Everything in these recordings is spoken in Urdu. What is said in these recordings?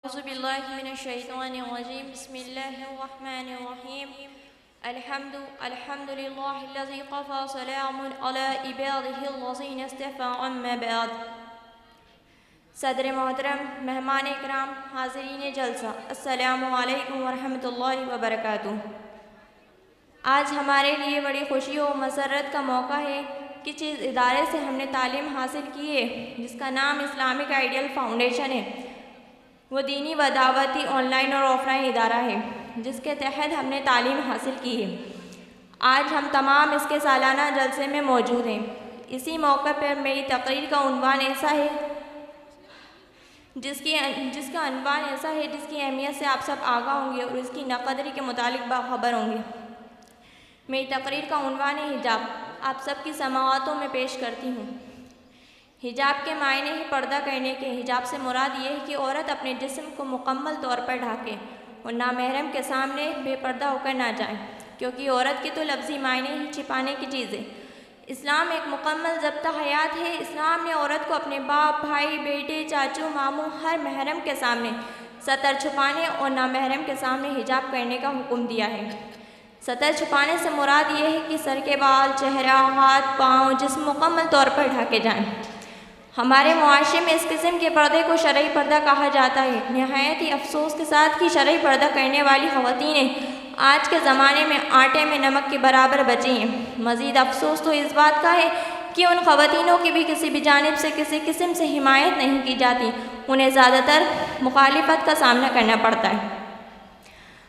اعوذ باللہ من الشیطان الرجیم بسم اللہ الرحمن الرحیم الحمد للہ الذی قفا سلام علی عباده الذین اصطفى اما بعد۔ صدر محترم، مہمان اکرام، حاضرین جلسہ، السلام علیکم ورحمۃ اللہ وبرکاتہ۔ آج ہمارے لیے بڑی خوشی و مسرت کا موقع ہے کہ جس ادارے سے ہم نے تعلیم حاصل کی ہے، جس کا نام اسلامک آئیڈیل فاؤنڈیشن ہے، وہ دینی و دعوتی آن لائن اور آف لائن ادارہ ہے جس کے تحت ہم نے تعلیم حاصل کی ہے۔ آج ہم تمام اس کے سالانہ جلسے میں موجود ہیں۔ اسی موقع پر میری تقریر کا عنوان ایسا ہے جس کا عنوان ایسا ہے جس کی اہمیت سے آپ سب آگاہ ہوں گے اور اس کی ناقدری کے متعلق باخبر ہوں گے۔ میری تقریر کا عنوان ہے حجاب، آپ سب کی سماعتوں میں پیش کرتی ہوں۔ حجاب کے معنی ہے پردہ کرنے کے۔ حجاب سے مراد یہ ہے کہ عورت اپنے جسم کو مکمل طور پر ڈھانکے اور نامحرم کے سامنے بے پردہ ہو کر نہ جائے، کیونکہ عورت کی تو لفظی معنی ہی چھپانے کی چیز ہے۔ اسلام ایک مکمل ضابطہ حیات ہے۔ اسلام نے عورت کو اپنے باپ، بھائی، بیٹے، چاچو، ماموں، ہر محرم کے سامنے ستر چھپانے اور نامحرم کے سامنے حجاب کرنے کا حکم دیا ہے۔ ستر چھپانے سے مراد یہ ہے کہ سر کے بال، چہرہ، ہاتھ، پاؤں، جسم مکمل طور پر ڈھانکے جائیں۔ ہمارے معاشرے میں اس قسم کے پردے کو شرعی پردہ کہا جاتا ہے۔ نہایت ہی افسوس کے ساتھ کہ شرعی پردہ کرنے والی خواتین آج کے زمانے میں آٹے میں نمک کے برابر بچی ہیں۔ مزید افسوس تو اس بات کا ہے کہ ان خواتینوں کی بھی کسی بھی جانب سے کسی قسم سے حمایت نہیں کی جاتی، انہیں زیادہ تر مخالفت کا سامنا کرنا پڑتا ہے۔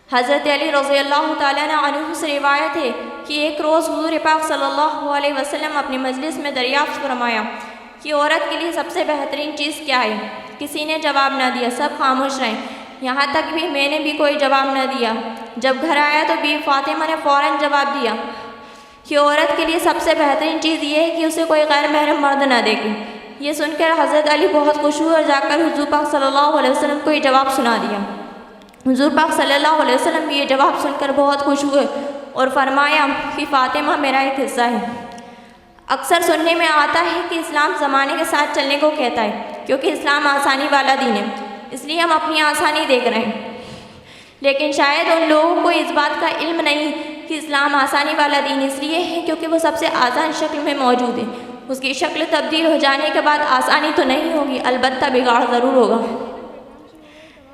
حضرت علی رضی اللہ تعالیٰ عنہ سے روایت ہے کہ ایک روز حضور پاک صلی اللہ علیہ وسلم اپنی مجلس میں دریافت فرمایا کہ عورت کے لیے سب سے بہترین چیز کیا ہے؟ کسی نے جواب نہ دیا، سب خاموش رہے، یہاں تک بھی میں نے بھی کوئی جواب نہ دیا۔ جب گھر آیا تو بیوی فاطمہ نے فوراً جواب دیا کہ عورت کے لیے سب سے بہترین چیز یہ ہے کہ اسے کوئی غیر محرم مرد نہ دیکھے۔ یہ سن کر حضرت علی بہت خوش ہوئے اور جا کر حضور پاک صلی اللہ علیہ وسلم کو یہ جواب سنا دیا۔ حضور پاک صلی اللہ علیہ وسلم بھی یہ جواب سن کر بہت خوش ہوئے اور فرمایا کہ فاطمہ میرا ایک حصہ ہے۔ اکثر سننے میں آتا ہے کہ اسلام زمانے کے ساتھ چلنے کو کہتا ہے، کیونکہ اسلام آسانی والا دین ہے، اس لیے ہم اپنی آسانی دیکھ رہے ہیں۔ لیکن شاید ان لوگوں کو اس بات کا علم نہیں کہ اسلام آسانی والا دین اس لیے ہے کیونکہ وہ سب سے آسان شکل میں موجود ہے۔ اس کی شکل تبدیل ہو جانے کے بعد آسانی تو نہیں ہوگی، البتہ بگاڑ ضرور ہوگا۔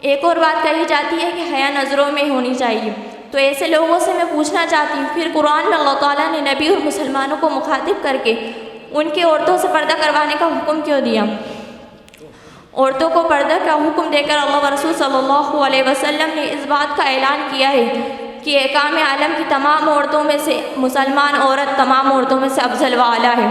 ایک اور بات کہی جاتی ہے کہ حیا نظروں میں ہونی چاہیے، تو ایسے لوگوں سے میں پوچھنا چاہتی ہوں، پھر قرآن میں اللہ تعالیٰ نے نبی اور مسلمانوں کو مخاطب کر کے ان کے عورتوں سے پردہ کروانے کا حکم کیوں دیا؟ عورتوں کو پردہ کا حکم دے کر اللہ و رسول صلی اللہ علیہ وسلم نے اس بات کا اعلان کیا ہے کہ اقام عالم کی تمام عورتوں میں سے مسلمان عورت تمام عورتوں میں سے افضل و اعلیٰ ہے۔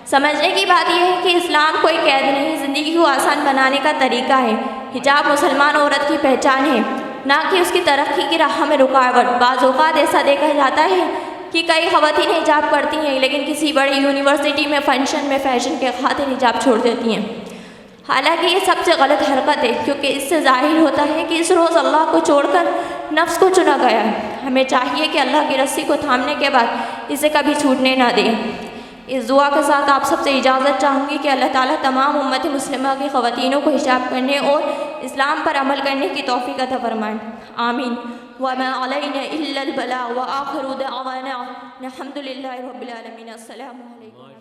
سمجھنے کی بات یہ ہے کہ اسلام کوئی قید نہیں، زندگی کو آسان بنانے کا طریقہ ہے۔ حجاب مسلمان عورت کی پہچان ہے، نہ کہ اس کی ترقی کی راہ میں رکاوٹ۔ بعض اوقات ایسا دیکھا جاتا ہے کہ کئی خواتین حجاب کرتی ہیں لیکن کسی بڑی یونیورسٹی میں فنکشن میں فیشن کے خاطر حجاب چھوڑ دیتی ہیں، حالانکہ یہ سب سے غلط حرکت ہے، کیونکہ اس سے ظاہر ہوتا ہے کہ اس روز اللہ کو چھوڑ کر نفس کو چنا گیا ہے۔ ہمیں چاہیے کہ اللہ کی رسی کو تھامنے کے بعد اسے کبھی چھوٹنے نہ دیں۔ اس دعا کے ساتھ آپ سب سے اجازت چاہوں گی کہ اللہ تعالیٰ تمام امت مسلمہ کی خواتینوں کو حجاب کرنے اور اسلام پر عمل کرنے کی توفیق عطا فرمائیں، آمین۔ وما علینا الا البلاغ وآخر دعوانا الحمد للہ رب العالمین۔ السلام علیکم۔